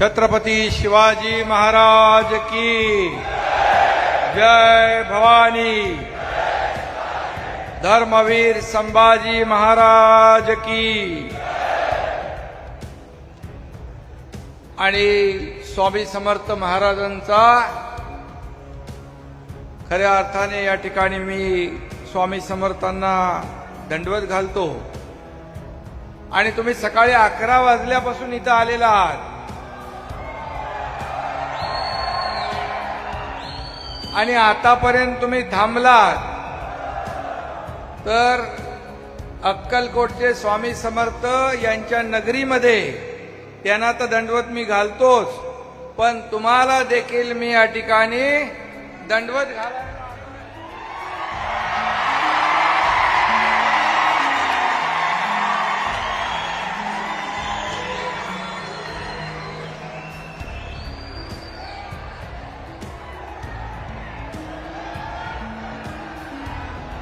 छत्रपती शिवाजी महाराज की जय भवानी। धर्मवीर संभाजी महाराज की। आणि स्वामी समर्थ महाराजांचा खऱ्या अर्थाने या ठिकाणी मी स्वामी समर्थांना दंडवत घालतो। आणि तुम्ही सकाळी 11 वाजल्यापासून इथं आलेला आहात आणि आतापर्यंत तुम्ही थांबलात तर अक्कलकोटचे स्वामी समर्थ यांच्या नगरीमध्ये त्यांना तर दंडवत मी घालतोच, पण तुम्हाला देखील मी या ठिकाणी दंडवत घालायला।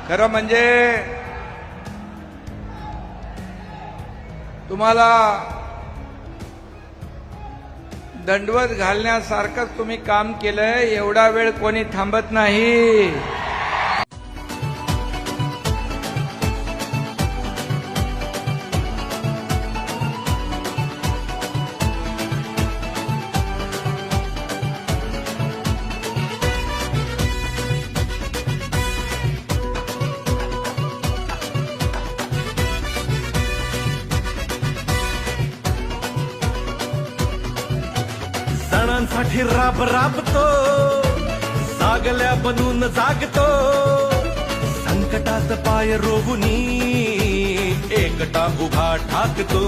खरं म्हणजे तुम्हाला दंडवत घालण्यासारखंच तुम्ही काम केलंय। एवढा वेळ कोणी थांबत नाही। सणांसाठी राब राबतो, जागल्या बनून जागतो, संकटात पाय रोवुनी एकटा उभा ठाकतो।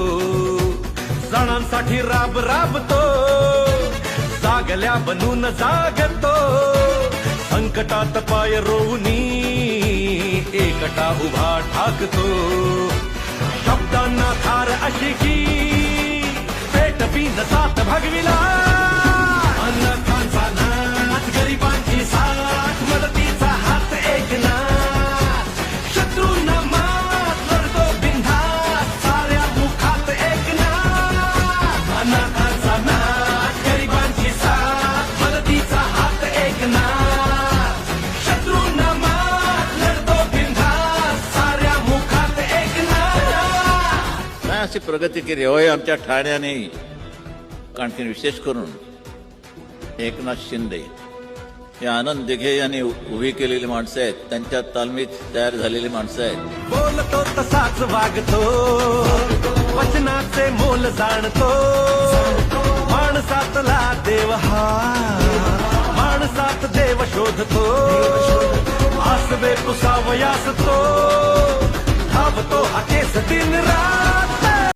सणांसाठी राब राबतो, जागल्या बनून जागतो, संकटात पाय रोवुनी एकटा उभा ठाकतो। शब्दांना धार अशी की पेट बिन सात भागविला, अनाथांचा नाथ, गरिबांची साथ, मदतीचा हात एकनाथ, शत्रूंना मात, लढतो बिनधास्त, साऱ्या मुखात एकनाथ। अनाथांचा नाथ, गरिबांची साथ, मदतीचा हात एकनाथ, शत्रूंना मात, लढतो बिनधास्त, साऱ्या मुखात एकनाथ। काय अशी प्रगती केली होय आमच्या ठाण्याने। आणखी विशेष करून एकनाथ शिंदे हे आनंद दिघे यांनी उभी केलेली माणसं आहेत, त्यांच्या तालमीत तयार झालेली माणसं आहेत। बोलतो तसाच वागतो, वचनाचे मोल जाणतो, माणसातला देव हा, माणसात देव शोधतो, आसवे पुसावयास तो धावतो हा केस दिन रात।